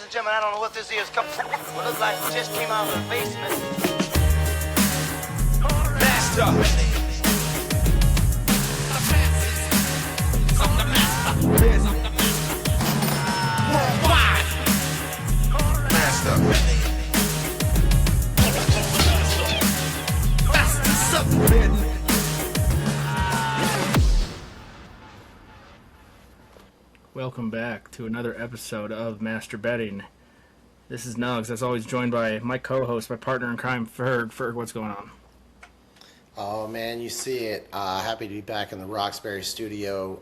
and gentlemen, I don't know what this is. It looks like it just came out of the basement. Master. Welcome back to another episode of MasterBetting. This is Nugs, as always, joined by my co-host, my partner in crime, Ferg. Ferg, what's going on? Oh, man, you see it. Happy to be back in the Roxbury studio,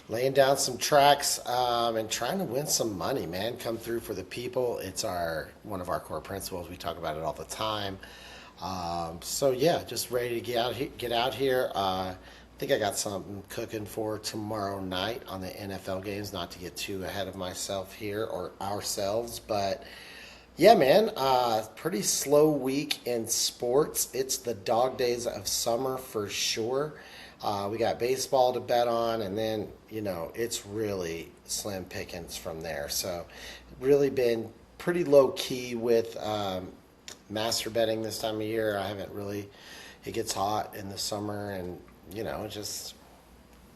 laying down some tracks and trying to win some money, man. Come through for the people. It's one of our core principles. We talk about it all the time. So, yeah, just ready to get out here. I think I got something cooking for tomorrow night on the NFL games, not to get too ahead of myself here or ourselves, but yeah, man, pretty slow week in sports. It's the dog days of summer for sure. We got baseball to bet on, and then, it's really slim pickings from there. So really been pretty low key with master betting this time of year. It gets hot in the summer, and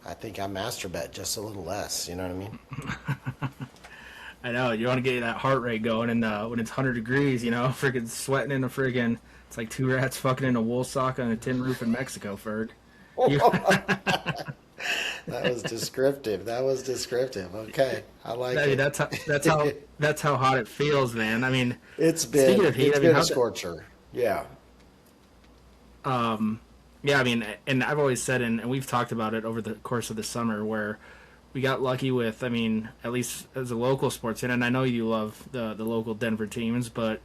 I think I master bet just a little less, you know what I mean? I know, you want to get that heart rate going, and when it's 100 degrees, friggin' sweating in it's like two rats fucking in a wool sock on a tin roof in Mexico, Ferg. That was descriptive. Okay, I like it. That's how hot it feels, man. I mean, it's been a scorcher. Yeah. Yeah, I mean, and I've always said, and we've talked about it over the course of the summer, where we got lucky with, at least as a local sports fan, and I know you love the local Denver teams, but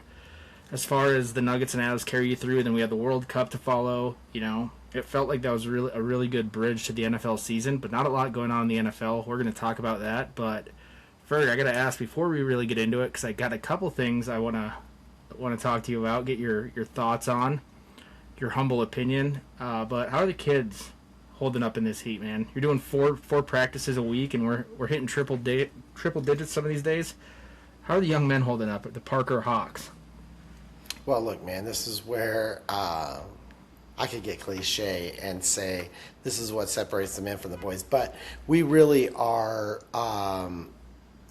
as far as the Nuggets and Avs carry you through, then we had the World Cup to follow, it felt like that was really a really good bridge to the NFL season, but not a lot going on in the NFL. We're going to talk about that, but Ferg, I got to ask before we really get into it, because I got a couple things I want to talk to you about, get your thoughts on, your humble opinion, but how are the kids holding up in this heat, man? You're doing four practices a week, and we're hitting triple digits some of these days. How are the young men holding up at the Parker Hawks? Well, look, man, this is where I could get cliche and say this is what separates the men from the boys, but we really are.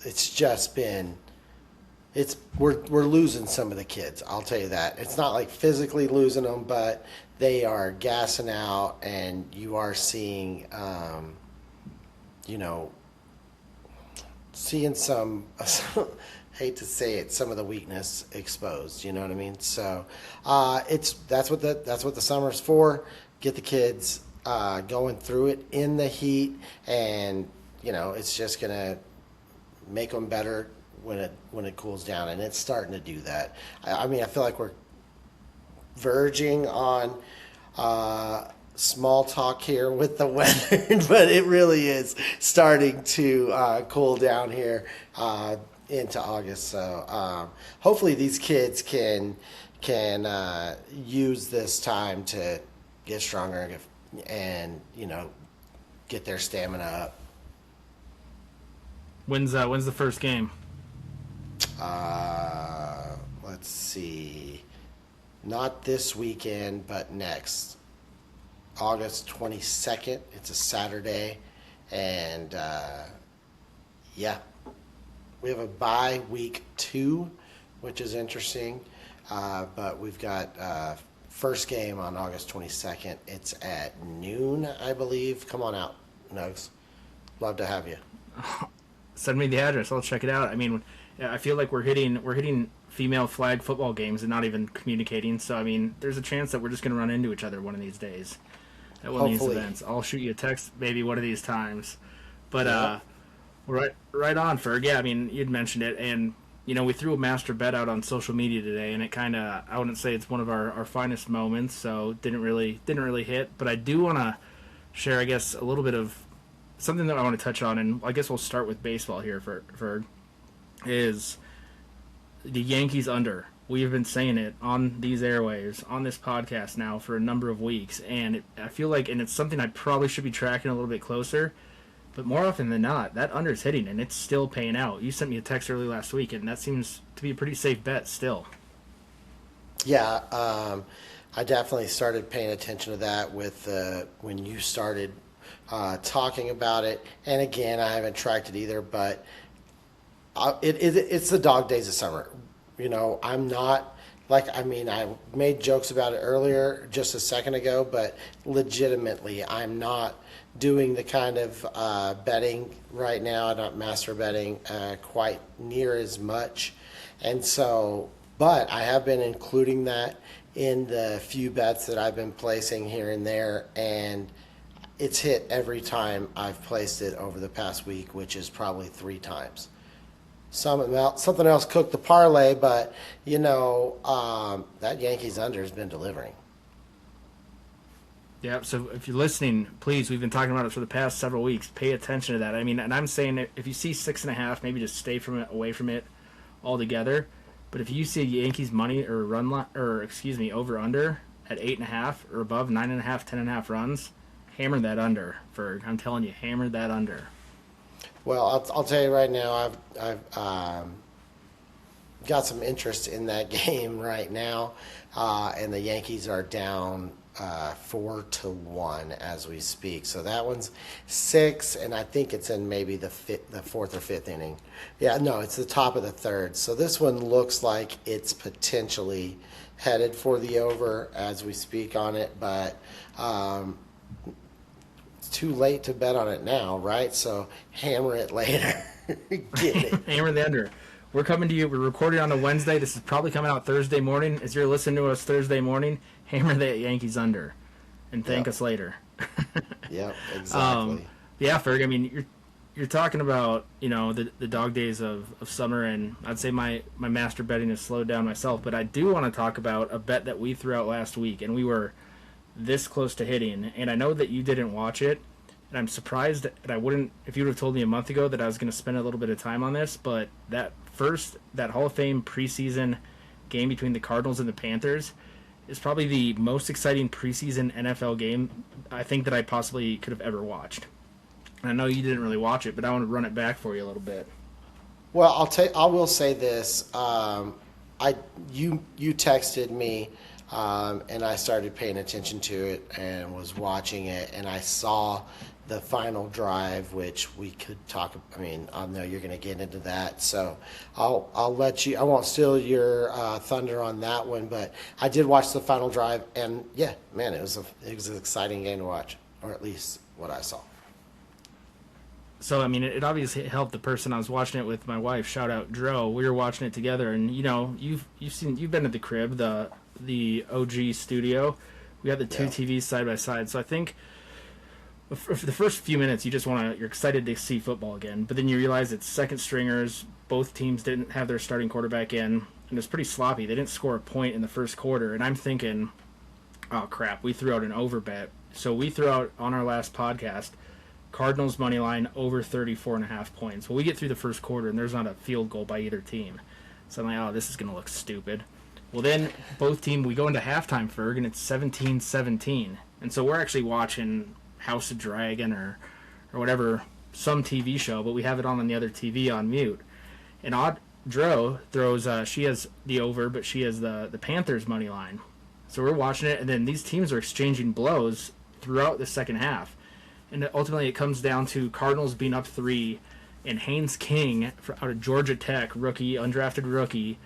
It's just been. We're losing some of the kids. I'll tell you that. It's not like physically losing them, but they are gassing out, and you are seeing, seeing some. Hate to say it, some of the weakness exposed. You know what I mean? So, that's what the summer's for. Get the kids going through it in the heat, and it's just gonna make them better when it cools down, and it's starting to do that. I feel like we're verging on small talk here with the weather, but it really is starting to cool down here into August. So hopefully these kids can use this time to get stronger and get their stamina up. When's the first game? Let's see. Not this weekend, but next. August 22nd. It's a Saturday. And, yeah. We have a bye week 2, which is interesting. But we've got first game on August 22nd. It's at noon, I believe. Come on out, Nugs. Love to have you. Send me the address. I'll check it out. I feel like we're hitting female flag football games and not even communicating. So, there's a chance that we're just going to run into each other one of these days at one of these events. I'll shoot you a text maybe one of these times. But yeah. Right on, Ferg. Yeah, you'd mentioned it, and we threw a master bet out on social media today, and it kind of, I wouldn't say it's one of our finest moments, so didn't really hit. But I do want to share, I guess, a little bit of something that I want to touch on, and I guess we'll start with baseball here, Ferg. Is the Yankees under. We have been saying it on these airwaves, on this podcast now for a number of weeks, and I feel like, and it's something I probably should be tracking a little bit closer, But more often than not, that under's hitting, and it's still paying out. You sent me a text early last week, and that seems to be a pretty safe bet still. Yeah, I definitely started paying attention to that with when you started talking about it. And again, I haven't tracked it either, but it's the dog days of summer. I'm not I made jokes about it earlier just a second ago, but legitimately, I'm not doing the kind of betting right now. I'm not master betting quite near as much. And so, but I have been including that in the few bets that I've been placing here and there, and it's hit every time I've placed it over the past week, which is probably 3 times. Something else cooked the parlay, but that Yankees under has been delivering. Yeah, so if you're listening, please, we've been talking about it for the past several weeks. Pay attention to that. I mean, and I'm saying that if you see 6.5, maybe just stay away from it altogether. But if you see Yankees money or over under at 8.5 or above 9.5, 10.5 runs, hammer that under. I'm telling you, hammer that under. Well, I'll tell you right now, I've got some interest in that game right now, and the Yankees are down 4-1 as we speak. So that one's 6, and I think it's in maybe the 4th or 5th inning. Yeah, no, it's the top of the 3rd. So this one looks like it's potentially headed for the over as we speak on it, but it's too late to bet on it now, right? So hammer it later. Get it. Hammer the under. We're coming to you. We're recording on a Wednesday. This is probably coming out Thursday morning. As you're listening to us Thursday morning, hammer that Yankees under, and thank us later. Yep, exactly. Yeah, Ferg. I mean, you're talking about the dog days of summer, and I'd say my master betting has slowed down myself. But I do want to talk about a bet that we threw out last week, and we were this close to hitting. And I know that you didn't watch it, and I'm surprised that I wouldn't if you would have told me a month ago that I was going to spend a little bit of time on this. But that Hall of Fame preseason game between the Cardinals and the Panthers is probably the most exciting preseason NFL game I think that I possibly could have ever watched. And I know you didn't really watch it, but I want to run it back for you a little bit. Well, I will say this. You texted me, and I started paying attention to it and was watching it, and I saw the final drive, which we could talk. I mean, I know you're going to get into that, so I'll let you. I won't steal your thunder on that one, but I did watch the final drive, and yeah, man, it was an exciting game to watch, or at least what I saw. So I mean, it obviously helped the person I was watching it with, my wife. Shout out Dro. We were watching it together, and you've been at the crib, the OG studio. We had the two TVs side by side, so I think for the first few minutes you're excited to see football again, but then you realize it's second stringers. Both teams didn't have their starting quarterback in, and it's pretty sloppy. They didn't score a point in the first quarter, and I'm thinking, oh crap, we threw out an over bet. So we threw out on our last podcast Cardinals money line over 34.5 points. Well, we get through the first quarter and there's not a field goal by either team. So I'm like, oh, this is going to look stupid. Well, then both teams, we go into halftime, Ferg, and it's 17-17. And so we're actually watching House of Dragon or whatever, some TV show, but we have it on the other TV on mute. And Dro throws, she has the over, but she has the Panthers money line. So we're watching it, and then these teams are exchanging blows throughout the second half. And ultimately it comes down to Cardinals being up 3, and Haynes King out of Georgia Tech, undrafted rookie,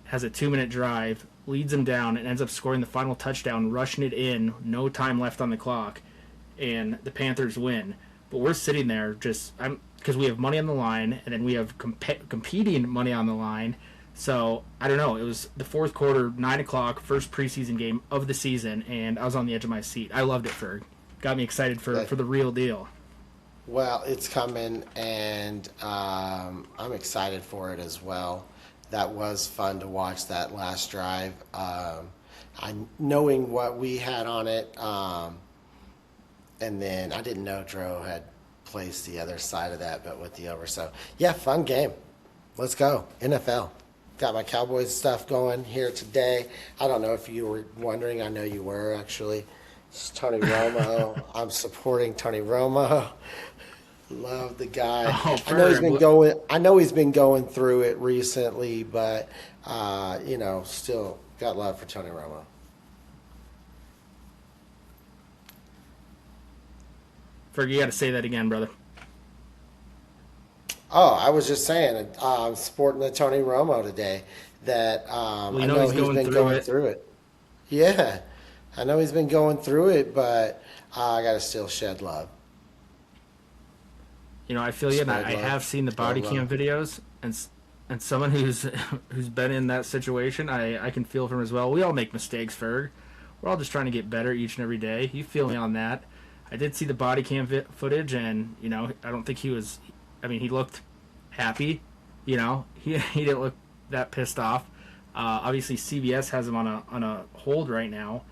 has a 2-minute drive, leads them down, and ends up scoring the final touchdown, rushing it in, no time left on the clock, and the Panthers win. But we're sitting there because we have money on the line, and then we have competing money on the line. So, I don't know, it was the fourth quarter, 9 o'clock, first preseason game of the season, and I was on the edge of my seat. I loved it, Ferg. Got me excited for the real deal. Well, it's coming, and I'm excited for it as well. That was fun to watch that last drive. Knowing what we had on it, and then I didn't know Dro had placed the other side of that, but with the over. So, yeah, fun game. Let's go. NFL. Got my Cowboys stuff going here today. I don't know if you were wondering. I know you were, actually. It's Tony Romo. I'm supporting Tony Romo. Love the guy. Oh, I know he's been going through it recently, but still got love for Tony Romo. Ferg, you got to say that again, brother. Oh, I was just saying, sporting the Tony Romo today. That Well, I know he's he's going been through going it. through it. Yeah, I know he's been going through it, but I got to still shed love. I feel you, and Spread I love. have seen the Spread body love. cam videos, and someone who's been in that situation, I can feel from as well. We all make mistakes, Ferg. We're all just trying to get better each and every day. You feel me on that. I did see the body cam footage, and I don't think he was. I mean, he looked happy. He didn't look that pissed off. Obviously, CBS has him on a hold right now,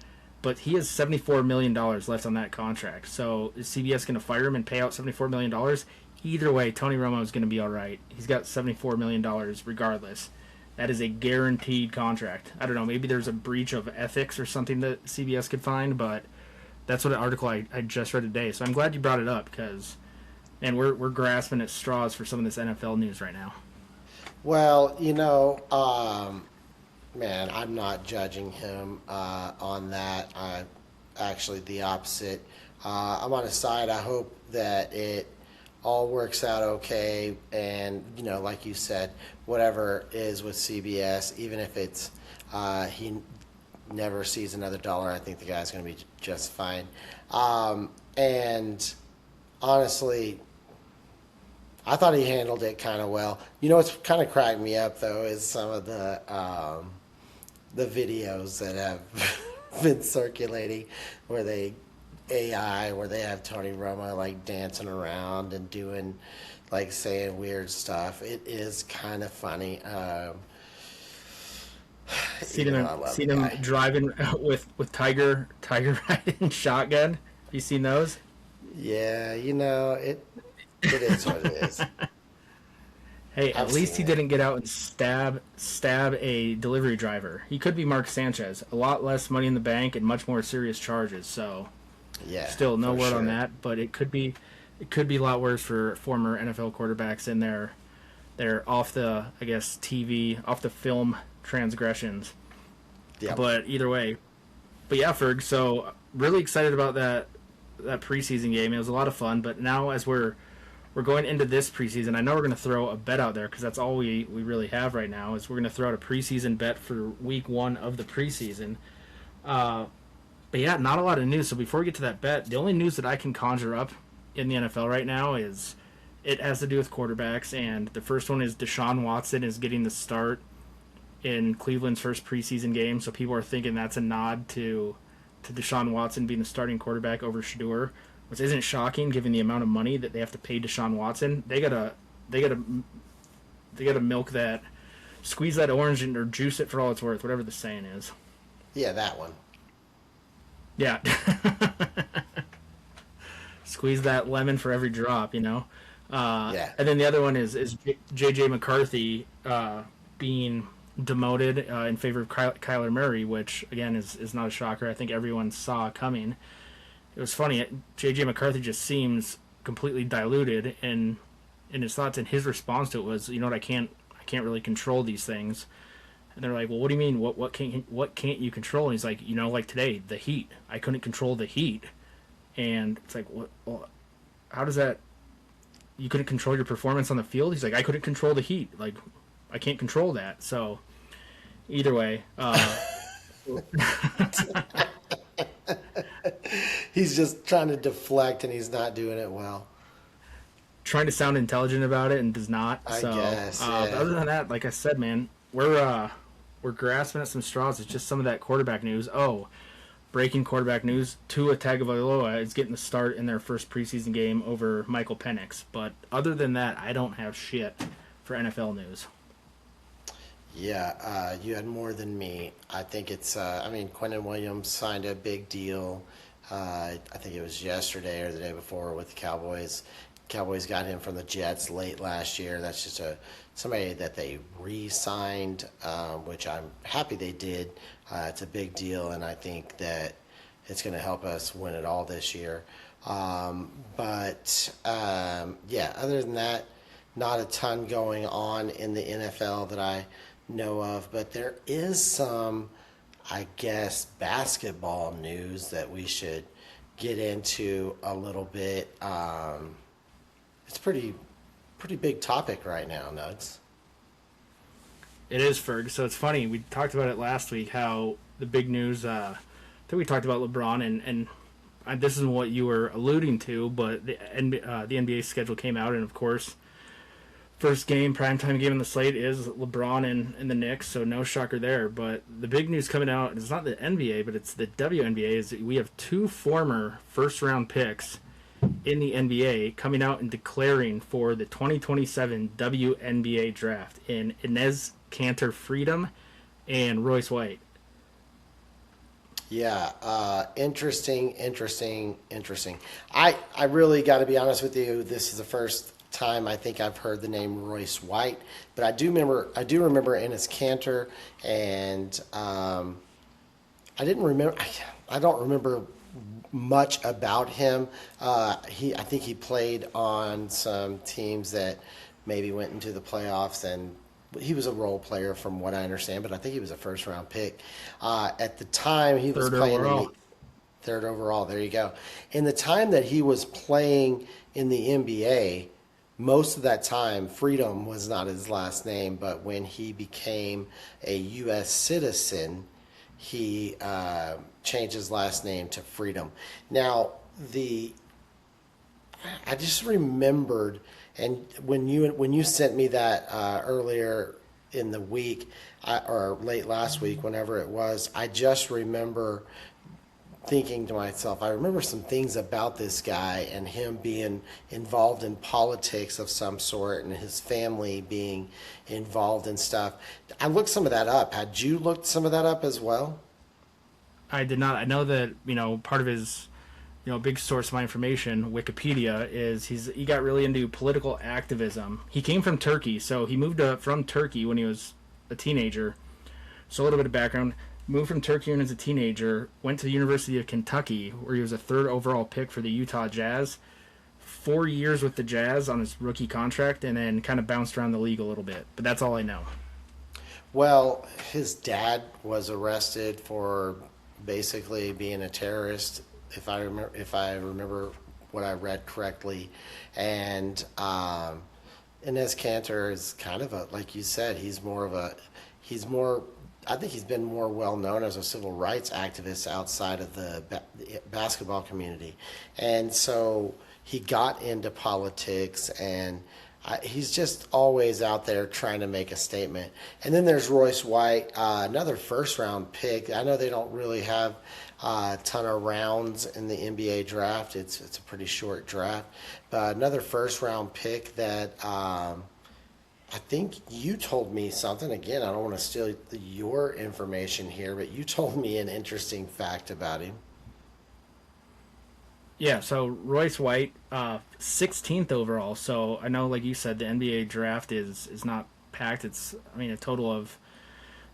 but he has $74 million left on that contract. So is CBS going to fire him and pay out $74 million? Either way, Tony Romo is going to be all right. He's got $74 million regardless. That is a guaranteed contract. I don't know, maybe there's a breach of ethics or something that CBS could find, but that's what an article I just read today. So I'm glad you brought it up because, man, we're grasping at straws for some of this NFL news right now. Well, man, I'm not judging him on that. Actually, the opposite. I'm on his side. I hope that it all works out okay. And, like you said, whatever is with CBS, even if it's he never sees another dollar, I think the guy's going to be just fine. And honestly, I thought he handled it kind of well. What's kind of cracked me up, though, is some of the videos that have been circulating where they have Tony Romo like dancing around and doing like saying weird stuff. It is kind of funny. Seen him driving with Tiger riding shotgun. Have you seen those? Yeah, it is what it is. Hey, at I've least he seen it. didn't get out and stab a delivery driver. He could be Mark Sanchez. A lot less money in the bank and much more serious charges. So, Yeah, still no for word sure. on that, but it could be a lot worse for former NFL quarterbacks in their off the TV, off the film transgressions. Yeah. But either way, yeah, Ferg. So really excited about that preseason game. It was a lot of fun. But now as we're going into this preseason, I know we're going to throw a bet out there because that's all we really have right now. Is we're going to throw out a preseason bet for week 1 of the preseason. But yeah, not a lot of news. So before we get to that bet, the only news that I can conjure up in the NFL right now is it has to do with quarterbacks, and the first one is Deshaun Watson is getting the start in Cleveland's first preseason game. So people are thinking that's a nod to Deshaun Watson being the starting quarterback over Shador, which isn't shocking given the amount of money that they have to pay Deshaun Watson. They gotta milk that, squeeze that orange or juice it for all it's worth, whatever the saying is. Yeah, that one. Yeah. Squeeze that lemon for every drop, Yeah. And then the other one is J.J. McCarthy being demoted in favor of Kyler Murray, which, again, is not a shocker. I think everyone saw coming. It was funny. J.J. McCarthy just seems completely diluted in his thoughts, and his response to it was, I can't really control these things. And they're like, well, what do you mean? What can't you control? And he's like, like today, the heat. I couldn't control the heat. And it's like, what? Well, how does that? You couldn't control your performance on the field? He's like, I couldn't control the heat. Like, I can't control that. So, either way, He's just trying to deflect, and he's not doing it well. trying to sound intelligent about it and does not. I So, guess, but yeah. other than that, like I said, man, we're grasping at some straws. It's just some of that quarterback news. Oh, breaking quarterback news: Tua Tagovailoa is getting the start in their first preseason game over Michael Penix. But other than that, I don't have shit for NFL news. Yeah, you had more than me. I think it's, Quentin Williams signed a big deal. I think it was yesterday or the day before with the Cowboys. Cowboys got him from the Jets late last year. That's just somebody that they re-signed, which I'm happy they did. It's a big deal, and I think that it's going to help us win it all this year. Yeah, other than that, not a ton going on in the NFL that I know of. But there is some, I guess, basketball news that we should get into a little bit. It's pretty big topic right now, Nugs. It is, Ferg. So it's funny. We talked about it last week. How the big news. I think we talked about LeBron, and this is what you were alluding to. But the NBA schedule came out, and of course, first game, primetime game on the slate is LeBron and the Knicks. So no shocker there. But the big news coming out is not the NBA, but it's the WNBA. Is that we have two former first round picks in the NBA coming out and declaring for the 2027 WNBA draft in Inez Cantor Freedom and Royce White. Yeah, interesting. I really got to be honest with you. This is the first time I think I've heard the name Royce White, but I do remember Enes Kanter, and I don't remember much about him. I think he played on some teams that maybe went into the playoffs, and he was a role player from what I understand, but I think he was a first round pick. At the time he was playing third overall. There you go. In the time that he was playing in the NBA, most of that time, Freedom was not his last name, but when he became a U.S. citizen, he changed his last name to Freedom. Now, I just remembered, and when you sent me that earlier in the week, or late last week, whenever it was, I just remember thinking to myself, I remember some things about this guy and him being involved in politics of some sort and his family being involved in stuff. I looked some of that up. Had you looked some of that up as well? I did not. I know that, part of his, big source of my information, Wikipedia, is he got really into political activism. He came from Turkey, so he moved from Turkey when he was a teenager. So a little bit of background. Moved from Turkey when he was a teenager, went to the University of Kentucky, where he was a third overall pick for the Utah Jazz. 4 years with the Jazz on his rookie contract, and then kind of bounced around the league a little bit. But that's all I know. Well, his dad was arrested for basically being a terrorist, if I remember what I read correctly, and Inez Cantor is kind of like you said, I think he's been more well known as a civil rights activist outside of the basketball community, and so he got into politics, and he's just always out there trying to make a statement. And then there's Royce White, another first-round pick. I know they don't really have a ton of rounds in the NBA draft. It's a pretty short draft. But another first-round pick that I think you told me something. Again, I don't want to steal your information here, but you told me an interesting fact about him. Yeah, so Royce White, 16th overall. So I know, like you said, the NBA draft is not packed. It's, a total of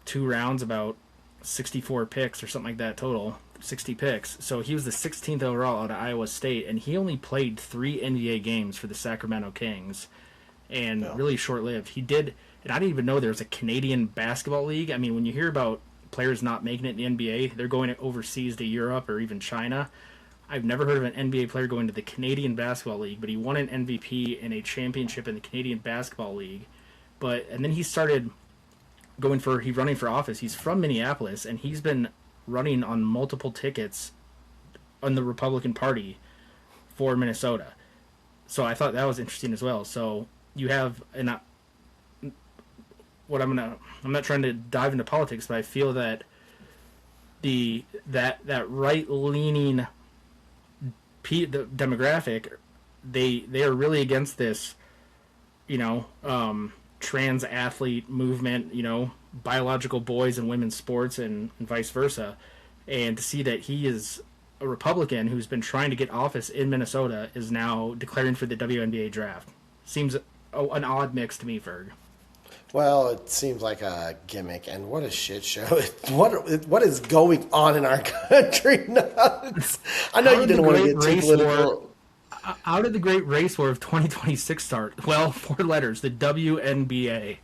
2 rounds, about 64 picks or something like that total, 60 picks. So he was the 16th overall out of Iowa State, and he only played 3 NBA games for the Sacramento Kings, and really short-lived. He did, and I didn't even know there was a Canadian basketball league. When you hear about players not making it in the NBA, they're going overseas to Europe or even China. I've never heard of an NBA player going to the Canadian Basketball League, but he won an MVP and a championship in the Canadian Basketball League. And then he started running for office. He's from Minneapolis, and he's been running on multiple tickets on the Republican Party for Minnesota. So I thought that was interesting as well. So you have, and I'm not trying to dive into politics, but I feel that that right-leaning the demographic, they are really against this, trans athlete movement, biological boys and women's sports and vice versa. And to see that he is a Republican who's been trying to get office in Minnesota is now declaring for the WNBA draft seems an odd mix to me, Ferg. Well, it seems like a gimmick, and what a shit show! What is going on in our country? Nuts. I know How you did the didn't want to great get too race war? political. How did the great race war of 2026 start? Well, 4 letters, the WNBA.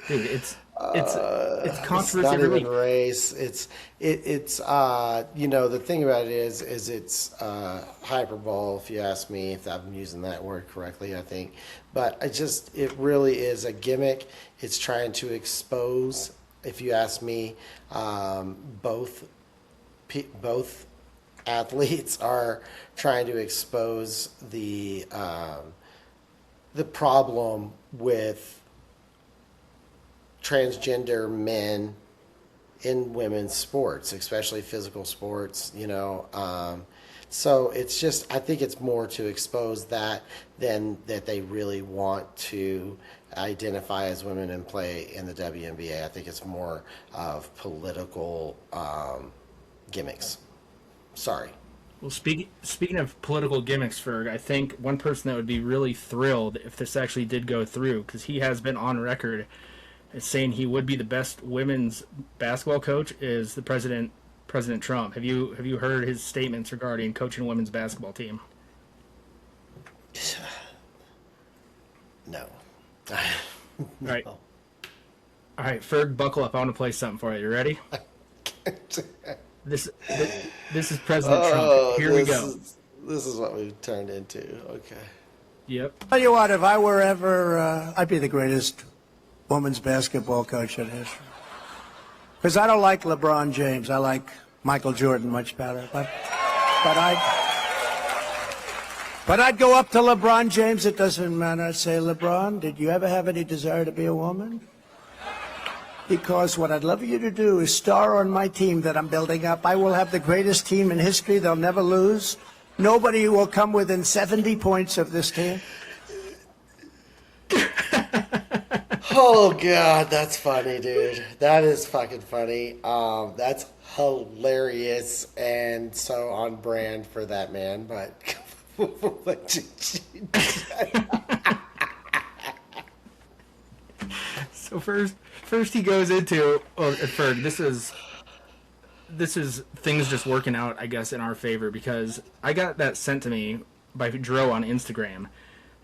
Dude, it's It's controversy not every even week. race. It's the thing about it is it's hyperbole, if you ask me, if I'm using that word correctly, I think. But it really is a gimmick. It's trying to expose, if you ask me, both both athletes are trying to expose the problem with transgender men in women's sports, especially physical sports, so I think it's more to expose that than that they really want to identify as women and play in the WNBA. I think it's more of political gimmicks. Sorry. Well, speaking of political gimmicks, Ferg, I think one person that would be really thrilled if this actually did go through, because he has been on record as saying he would be the best women's basketball coach, is the President Trump. Have you heard his statements regarding coaching a women's basketball team? No. All right. All right, Ferg, buckle up. I want to play something for you. You ready? This is President Trump. Here we go. This is what we've turned into. Okay. Yep. Tell you what, if I were ever, I'd be the greatest women's basketball coach in history. Because I don't like LeBron James. I like Michael Jordan much better. But I'd go up to LeBron James. It doesn't matter. I'd say, LeBron, did you ever have any desire to be a woman? Because what I'd love you to do is star on my team that I'm building up. I will have the greatest team in history. They'll never lose. Nobody will come within 70 points of this team. Oh, God, that's funny, dude. That is fucking funny. That's hilarious and so on brand for that man, but... So first he goes into Ferg. This is things just working out, I guess, in our favor, because I got that sent to me by Dro on Instagram,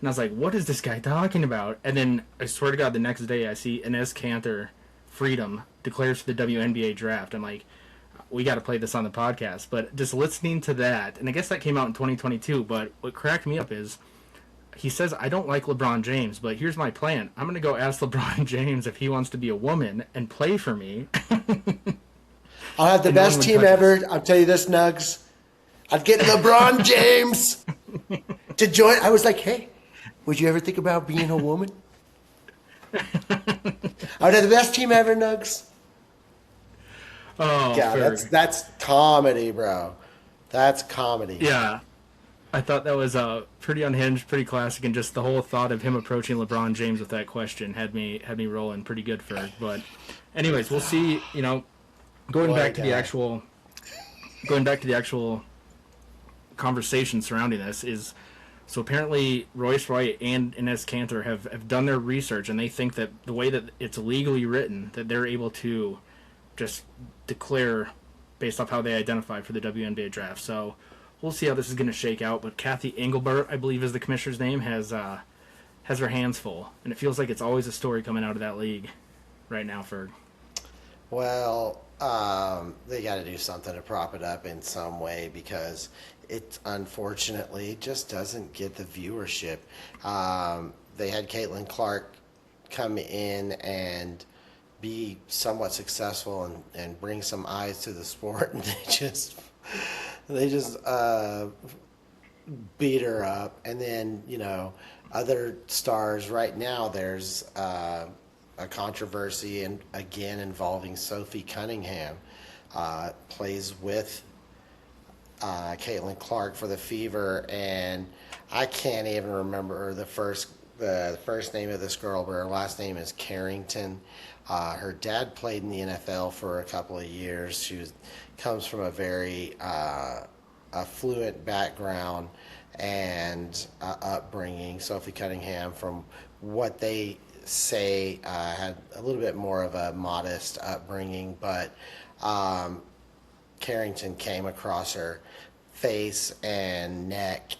and I was like, "What is this guy talking about?" And then I swear to God, the next day I see Inez Cantor, Freedom declares for the WNBA draft. I'm like, we got to play this on the podcast. But just listening to that, and I guess that came out in 2022. But what cracked me up is, he says, I don't like LeBron James, but here's my plan. I'm going to go ask LeBron James if he wants to be a woman and play for me. I'll have the best team ever. I'll tell you this, Nugs. I'd get LeBron James to join. I was like, hey, would you ever think about being a woman? I would have the best team ever, Nugs. Oh, God, that's comedy, bro. That's comedy. Yeah. I thought that was pretty unhinged, pretty classic, and just the whole thought of him approaching LeBron James with that question had me rolling pretty good for it. But anyways, we'll see, going back to the actual conversation surrounding this is, so apparently Royce Wright and Inez Cantor have done their research, and they think that the way that it's legally written, that they're able to just declare based off how they identify for the WNBA draft. So we'll see how this is going to shake out. But Kathy Engelbert, I believe is the commissioner's name, has her hands full, and it feels like it's always a story coming out of that league right now. Ferg. Well, they got to do something to prop it up in some way, because it unfortunately just doesn't get the viewership. They had Caitlin Clark come in and be somewhat successful and bring some eyes to the sport, and they just beat her up. And then, other stars right now, there's a controversy and again involving Sophie Cunningham, plays with Caitlin Clark for the Fever, and I can't even remember the first name of this girl, but her last name is Carrington. Her dad played in the NFL for a couple of years. She comes from a very affluent background and upbringing. Sophie Cunningham, from what they say had a little bit more of a modest upbringing, but Carrington came across her face and neck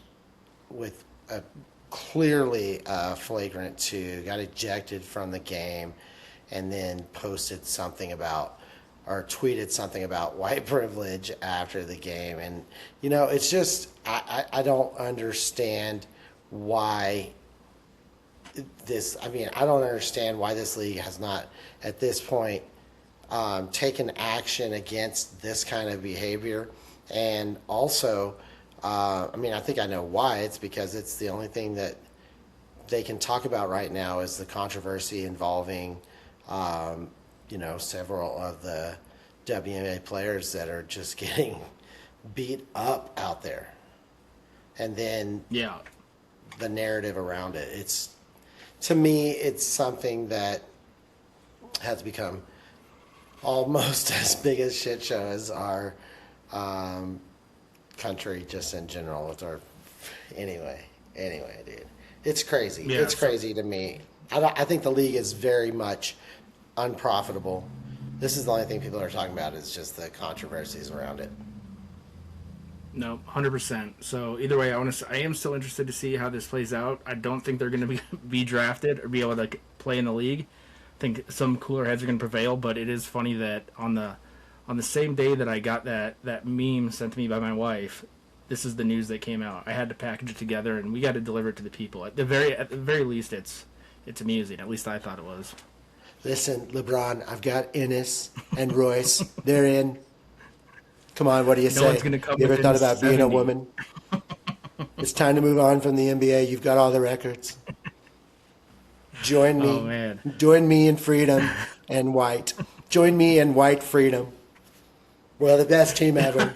with a clearly flagrant 2, got ejected from the game, and then posted something about, or tweeted something about white privilege after the game. And, you know, it's just, I don't understand why I don't understand why this league has not, at this point, taken action against this kind of behavior. And also, I think I know why. It's because it's the only thing that they can talk about right now is the controversy involving, several of the WNBA players that are just getting beat up out there. And then the narrative around it. To me, it's something that has become almost as big a shit show as our country just in general. Anyway, dude. It's crazy. Yeah, it's crazy to me. I think the league is very much unprofitable. This is the only thing people are talking about is just the controversies around it. No, 100%. So either way, I am still interested to see how this plays out. I don't think they're going to be drafted or be able to play in the league. I think some cooler heads are going to prevail, but it is funny that on the same day that I got that meme sent to me by my wife, this is the news that came out. I had to package it together, and we got to deliver it to the people. At the very least, it's amusing. At least I thought it was. Listen, LeBron, I've got Ennis and Royce. They're in. Come on, what do you say? No one's gonna come You ever within thought about being a 70. woman? It's time to move on from the NBA. You've got all the records. Join me. Oh, man. Join me in freedom and white. Join me in white freedom. We're the best team ever.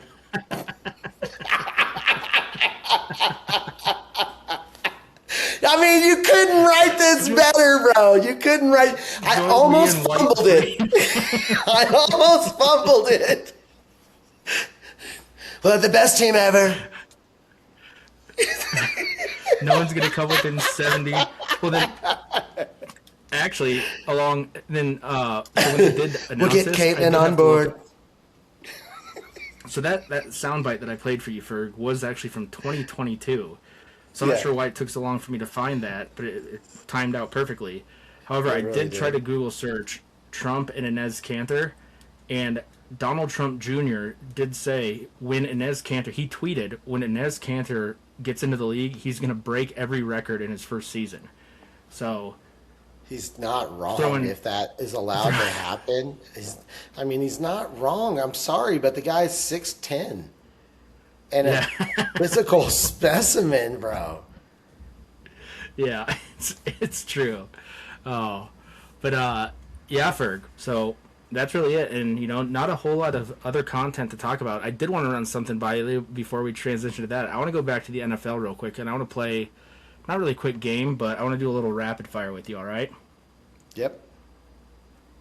I mean, you couldn't write this better, bro. You couldn't write. I almost fumbled it. I almost fumbled it. We're the best team ever. No one's going to come within 70. Well, then, actually, so when they did announce We'll get this, Caitlin on board. So that soundbite that I played for you, Ferg, was actually from 2022. So I'm not sure why it took so long for me to find that, but it timed out perfectly. However, I really did try to Google search Trump and Inez Cantor, and Donald Trump Jr. did say he tweeted, when Inez Cantor gets into the league, he's going to break every record in his first season. So he's not wrong if that is allowed to happen. He's not wrong. I'm sorry, but the guy's 6'10". And a physical specimen, bro. Yeah, it's true. Oh, but Ferg. So that's really it, and not a whole lot of other content to talk about. I did want to run something by you before we transition to that. I want to go back to the NFL real quick, and I want to play not really a quick game, but I want to do a little rapid fire with you. All right? Yep.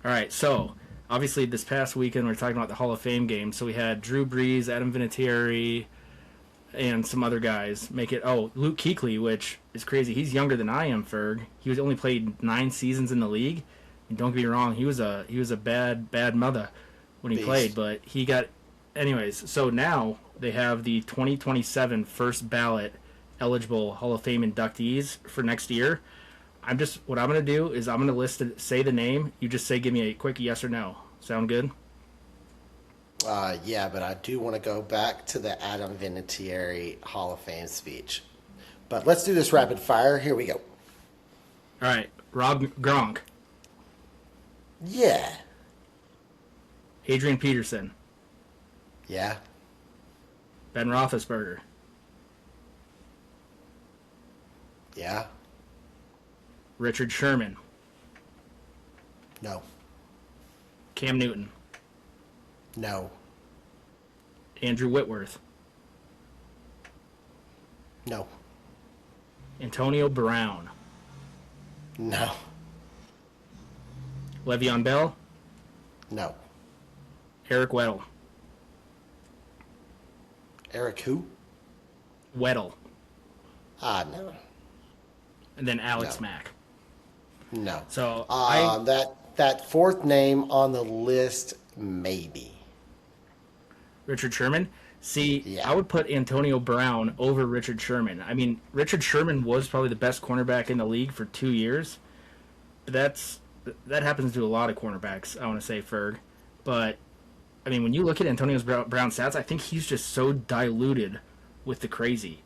All right. So obviously, this past weekend we were talking about the Hall of Fame game. So we had Drew Brees, Adam Vinatieri, and some other guys make it. Oh, Luke Kuechly, which is crazy. He's younger than I am, Ferg. He was only played 9 seasons in the league. And don't get me wrong, he was a bad mother when he played, but he got. Anyways, so now they have the 2027 first ballot eligible Hall of Fame inductees for next year. What I'm gonna do is I'm gonna say the name. You just give me a quick yes or no. Sound good? Yeah, but I do want to go back to the Adam Vinatieri Hall of Fame speech. But let's do this rapid fire. Here we go. All right, Rob Gronk, Yeah. Adrian Peterson, Yeah. Ben Roethlisberger, Yeah. Richard Sherman, No. Cam Newton, No. Andrew Whitworth, No. Antonio Brown, No. Le'Veon Bell, No. Eric Weddle. Eric who? Weddle. No. And then Alex No. Mack. No. So That fourth name on the list, maybe. Richard Sherman. See, Yeah. I would put Antonio Brown over Richard Sherman. I mean, Richard Sherman was probably the best cornerback in the league for 2 years. But that happens to a lot of cornerbacks, I want to say, Ferg. But, I mean, when you look at Antonio Brown's stats, I think he's just so diluted with the crazy.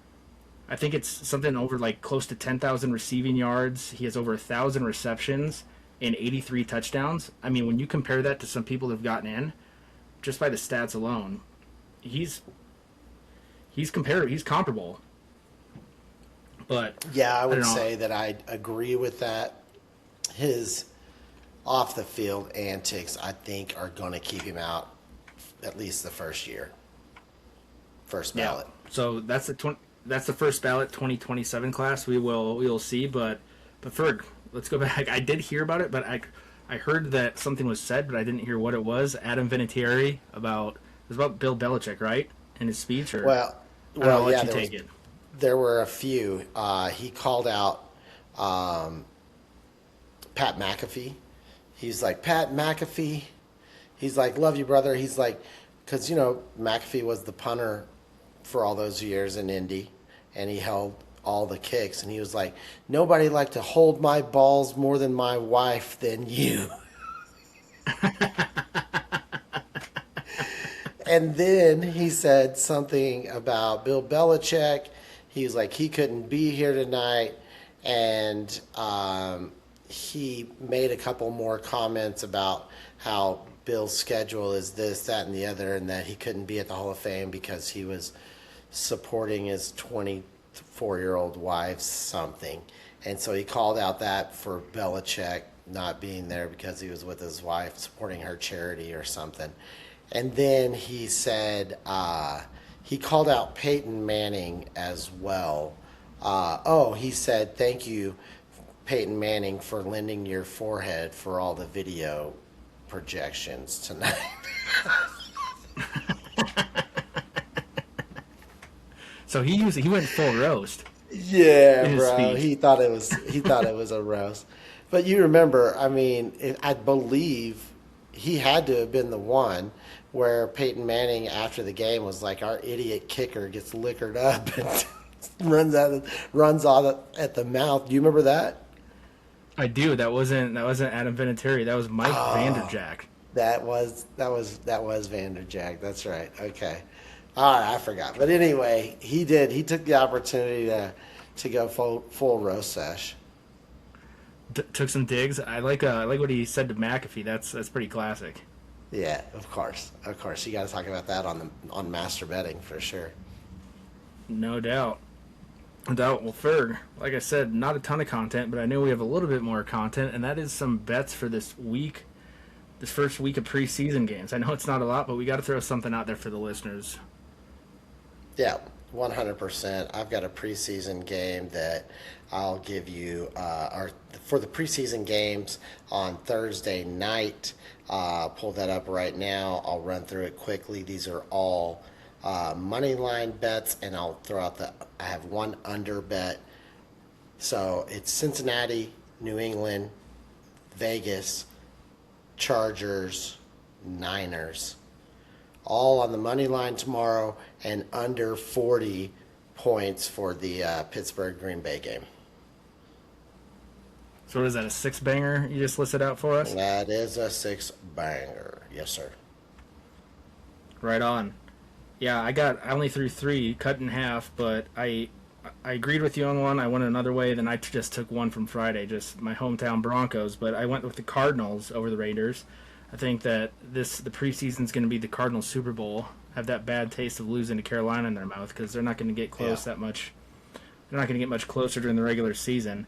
I think it's something over like close to 10,000 receiving yards. He has over 1,000 receptions and 83 touchdowns. I mean, when you compare that to some people that have gotten in, just by the stats alone, he's comparable. But Yeah, I would don't know. say that I agree with that. His off the field antics, I think, are going to keep him out at least the first year. First ballot. Yeah. So that's the first ballot 2027 class. We will see, but Ferg, let's go back. I did hear about it, but I heard that something was said, but I didn't hear what it was. Adam Vinatieri it was about Bill Belichick, right? In his speech, or Well, I'll let yeah, you take it. there were a few. He called out Pat McAfee. He's like, Pat McAfee. He's like, love you, brother. He's like, because, McAfee was the punter for all those years in Indy, and he held all the kicks. And he was like, nobody liked to hold my balls more than my wife than you. And then he said something about Bill Belichick. He was like, he couldn't be here tonight. And he made a couple more comments about how Bill's schedule is this, that, and the other, and that he couldn't be at the Hall of Fame because he was supporting his 24-year-old wife's something. And so he called out that for Belichick not being there because he was with his wife supporting her charity or something. And then he said he called out Peyton Manning as well. He said, thank you, Peyton Manning, for lending your forehead for all the video projections tonight. So he went full roast. Yeah, in his bro. speech. He thought it was a roast. But you remember, I mean, I believe he had to have been the one where Peyton Manning after the game was like, our idiot kicker gets liquored up and runs out at the mouth. Do you remember that? I do. That wasn't Adam Vinatieri. That was Mike Vanderjagt. That was Vanderjagt. That's right. Okay. All right, I forgot. But anyway, he did. He took the opportunity to go full roast sesh. Took some digs. I like what he said to McAfee. That's pretty classic. Yeah, of course. You got to talk about that on MasterBetting for sure. No doubt. Well, Ferg, like I said, not a ton of content, but I know we have a little bit more content, and that is some bets for this week, this first week of preseason games. I know it's not a lot, but we got to throw something out there for the listeners. Yeah, 100%. I've got a preseason game that I'll give you. For the preseason games on Thursday night, pull that up right now. I'll run through it quickly. These are all money line bets, and I'll throw out I have one under bet. So it's Cincinnati, New England, Vegas, Chargers, Niners. All on the money line tomorrow, and under 40 points for the Pittsburgh Green Bay game. So what is that, a six-banger you just listed out for us? That is a six-banger. Yes, sir. Right on. Yeah, I only threw three, cut in half, but I agreed with you on one. I went another way. Then I just took one from Friday, just my hometown Broncos. But I went with the Cardinals over the Raiders. I think that the preseason is going to be the Cardinals Super Bowl. Have that bad taste of losing to Carolina in their mouth because they're not going to get close that much. They're not going to get much closer during the regular season.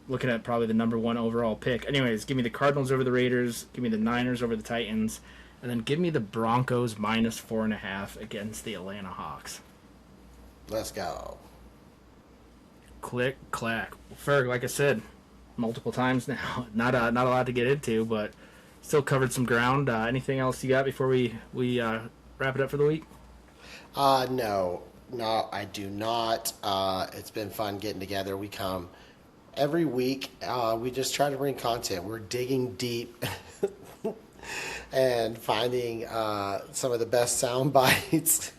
Looking at probably the number one overall pick. Anyways, give me the Cardinals over the Raiders. Give me the Niners over the Titans. And then give me the Broncos minus 4.5 against the Atlanta Hawks. Let's go. Click, clack. Ferg, like I said, multiple times now. Not a lot to get into, but still covered some ground. Anything else you got before we wrap it up for the week? No, I do not. It's been fun getting together. We come every week we just try to bring content. We're digging deep and finding some of the best sound bites.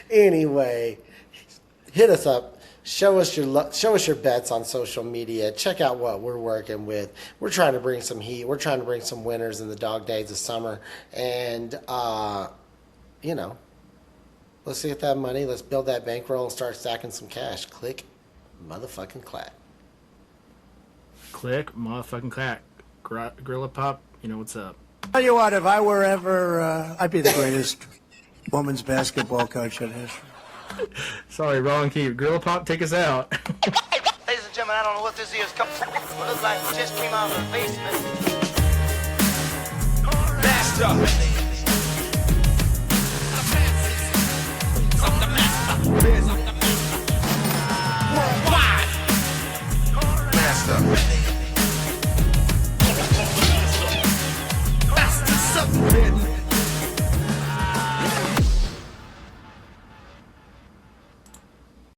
Anyway, hit us up. Show us your bets on social media. Check out what we're working with. We're trying to bring some heat. We're trying to bring some winners in the dog days of summer. And you know, let's get that money. Let's build that bankroll and start stacking some cash. Click, motherfucking clack. Click, motherfucking clack. Gorilla Pop, you know what's up. Tell you what, if I were ever, I'd be the greatest women's basketball coach in history. Sorry, wrong key. Gorilla Pop, take us out. Ladies and gentlemen, I don't know what this is. What looks like it just came out of the basement. Master.